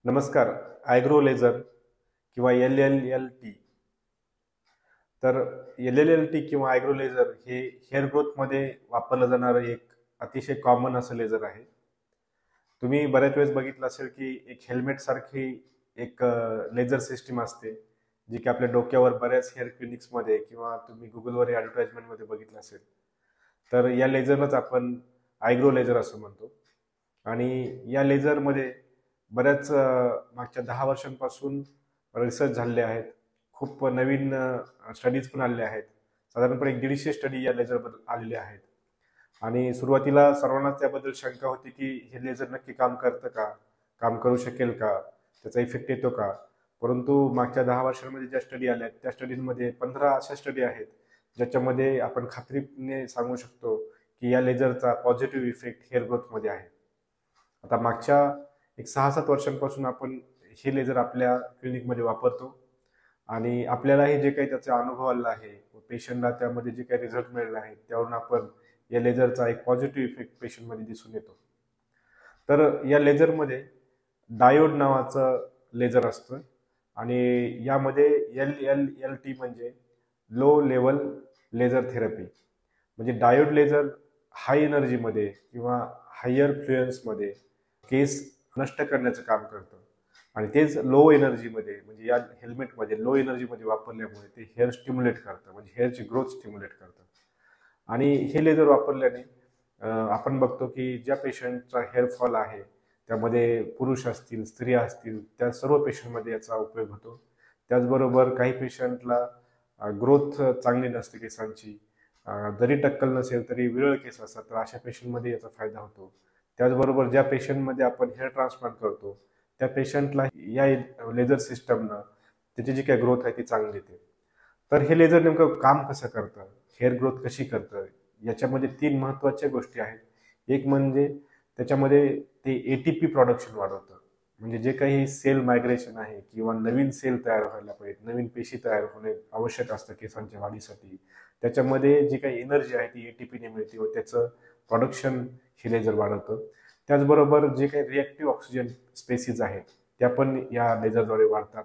नमस्कार. आयग्रो लेझर किंवा LLLT. तर LLLT किंवा आयग्रो लेझर हे हेअर ग्रोथमध्ये वापरलं जाणारं एक अतिशय कॉमन असं लेझर आहे. तुम्ही बऱ्याच वेळेस बघितलं असेल की एक हेल्मेट सारखी एक लेझर सिस्टीम असते, जी की आपल्या डोक्यावर बऱ्याच हेअर क्लिनिक्समध्ये किंवा तुम्ही गुगलवर ॲडव्हर्टाइजमेंटमध्ये बघितलं असेल. तर या लेझरलाच आपण आयग्रो लेझर असं म्हणतो. आणि या लेझरमध्ये बऱ्याच मागच्या 10 वर्षांपासून रिसर्च झालेले आहेत. खूप नवीन स्टडीज पण आलेले आहेत. साधारणपणे 150 स्टडी या लेझरबद्दल आलेले आहेत. आणि सुरुवातीला सर्वांनाच त्याबद्दल शंका होती की हे लेझर नक्की काम करतं का, काम करू शकेल का, त्याचा इफेक्ट येतो का. परंतु मागच्या 10 वर्षांमध्ये ज्या स्टडी आल्या त्या स्टडीमध्ये 15 अशा स्टडी आहेत ज्याच्यामध्ये आपण खात्रीने सांगू शकतो की या लेझरचा पॉझिटिव्ह इफेक्ट हेअर ग्रोथमध्ये आहे. आता मागच्या एक 6-7 वर्षांपासून आपण हे लेझर आपल्या क्लिनिकमध्ये वापरतो आणि आपल्यालाही जे काही त्याचा अनुभव आला आहे, पेशंटला त्यामध्ये जे काही रिझल्ट मिळाले आहेत, त्यावरून आपण या लेझरचा एक पॉझिटिव्ह इफेक्ट पेशंटमध्ये दिसून येतो. तर या लेझरमध्ये डायोड नावाचं लेझर असतं आणि यामध्ये LLLT म्हणजे लो लेवल लेझर थेरपी. म्हणजे डायोड लेझर हाय एनर्जीमध्ये किंवा हायर फ्लुएन्समध्ये केस नष्ट करण्याचं काम करतं आणि तेच लो एनर्जीमध्ये म्हणजे या हेल्मेटमध्ये लो एनर्जीमध्ये वापरल्यामुळे ते हेअर स्टिम्युलेट करतं, म्हणजे हेअरची ग्रोथ स्टिम्युलेट करतं. आणि हे लेझर वापरल्याने आपण बघतो की ज्या पेशंटचा हेअरफॉल आहे, त्यामध्ये पुरुष असतील, स्त्रिया असतील, त्या सर्व पेशंटमध्ये याचा उपयोग होतो. त्याचबरोबर काही पेशंटला ग्रोथ चांगली नसते केसांची, जरी टक्कल नसेल तरी विरळ केस असतात, तर अशा पेशंटमध्ये याचा फायदा होतो. त्याचबरोबर ज्या पेशंटमध्ये आपण हेअर ट्रान्सप्लांट करतो त्या पेशंटला या लेझर सिस्टमनं त्याची जी काही ग्रोथ आहे ती चांगली येते. तर हे लेझर नेमकं काम कसं करतं, हेअर ग्रोथ कशी करतं, याच्यामध्ये 3 महत्त्वाच्या गोष्टी आहेत. एक म्हणजे त्याच्यामध्ये ते ATP प्रोडक्शन वाढवतं. म्हणजे जे काही सेल मायग्रेशन आहे किंवा नवीन सेल तयार व्हायला पाहिजे, नवीन पेशी तयार होणे आवश्यक असतं केसांच्या वाढीसाठी, त्याच्यामध्ये जी काही एनर्जी आहे ती ATPने मिळते व त्याचं प्रोडक्शन हे लेझर वाढवतं. त्याचबरोबर जे काही रिॲक्टिव्ह ऑक्सिजन स्पेसिस आहेत त्या पण या लेझरद्वारे वाढतात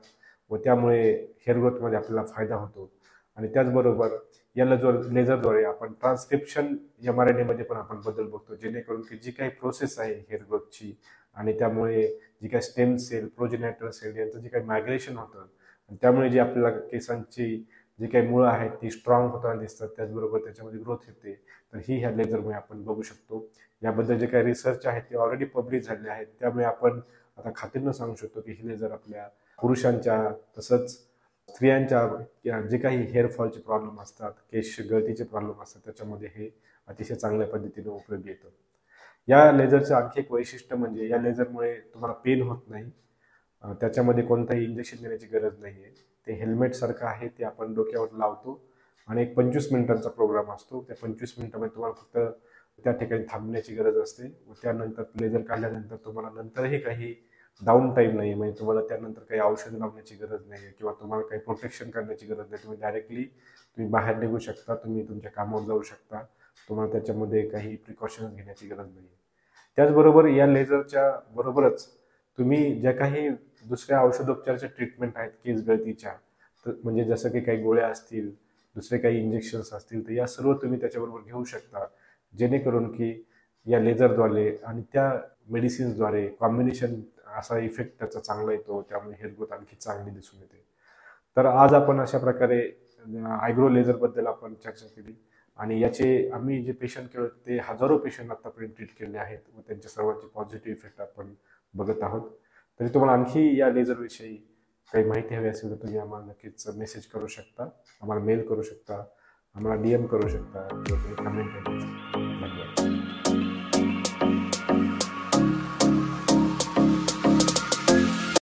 व त्यामुळे हेअर ग्रोथमध्ये आपल्याला फायदा होतो. आणि त्याचबरोबर या लेझरद्वारे आपण ट्रान्सक्रिप्शन MRNA मध्ये पण आपण बदल बघतो, जेणेकरून की जी काही प्रोसेस आहे हेअर ग्रोथची आणि त्यामुळे जी काही स्टेम सेल, प्रोजेनेटर सेल यांचं जे काही मायग्रेशन होतं आणि त्यामुळे जी आपल्याला केसांची जी काही मुळं आहेत ती स्ट्रॉंग होताना दिसतात, त्याचबरोबर त्याच्यामध्ये ग्रोथ येते. तर ही ह्या लेझरमुळे आपण बघू शकतो. याबद्दल जे काही रिसर्च आहेत ते ऑलरेडी पब्लिश झाले आहेत, त्यामुळे आपण आता खात्रीनं सांगू शकतो की ही लेझर आपल्या पुरुषांच्या तसंच स्त्रियांच्या जे काही हेअरफॉलचे प्रॉब्लेम असतात, केश गळतीचे प्रॉब्लेम असतात, त्याच्यामध्ये हे अतिशय चांगल्या पद्धतीने उपयोगी येतं. या लेझरचं आणखी एक वैशिष्ट्य म्हणजे या लेझरमुळे तुम्हाला पेन होत नाही. त्याच्यामध्ये कोणतंही इंजेक्शन देण्याची गरज नाही आहे. ते हेल्मेटसारखं आहे, ते आपण डोक्यावर लावतो आणि एक 25 मिनिटांचा प्रोग्राम असतो. त्या 25 मिनिटामध्ये तुम्हाला फक्त त्या ठिकाणी थांबण्याची गरज असते व त्यानंतर लेझर काढल्यानंतर तुम्हाला नंतरही काही डाऊन टाईम नाही, म्हणजे तुम्हाला त्यानंतर काही औषध लावण्याची गरज नाही आहे किंवा तुम्हाला काही प्रोटेक्शन करण्याची गरज नाही. तुम्ही डायरेक्टली बाहेर निघू शकता, तुम्ही तुमच्या कामावर जाऊ शकता. तुम्हाला त्याच्यामध्ये काही प्रिकॉशन्स घेण्याची गरज नाही. त्याचबरोबर या लेझरच्या बरोबरच तुम्ही ज्या काही दुसऱ्या औषधोपचाराच्या ट्रीटमेंट आहेत केस गळतीच्या, तर म्हणजे जसं की काही गोळ्या असतील, दुसरे काही इंजेक्शन्स असतील, तर या सर्व तुम्ही त्याच्याबरोबर घेऊ शकता, जेणेकरून की या लेझरद्वारे आणि त्या मेडिसिन्सद्वारे कॉम्बिनेशन असा इफेक्ट त्याचा चांगला येतो, त्यामुळे हेअर ग्रोथ आणखी चांगली दिसून येते. तर आज आपण अशा प्रकारे आयग्रो लेझरबद्दल आपण चर्चा केली आणि याचे आम्ही जे पेशंट केले ते हजारो पेशंट आतापर्यंत ट्रीट केले आहेत व त्यांच्या सर्वांचे पॉझिटिव्ह इफेक्ट आपण बघत आहोत. तरी तुम्हाला आणखी या लेझरविषयी काही माहिती हवी असेल तर तुम्ही आम्हाला नक्कीच मेसेज करू शकता, आम्हाला मेल करू शकता, आम्हाला DM करू शकता किंवा तुम्ही कमेंट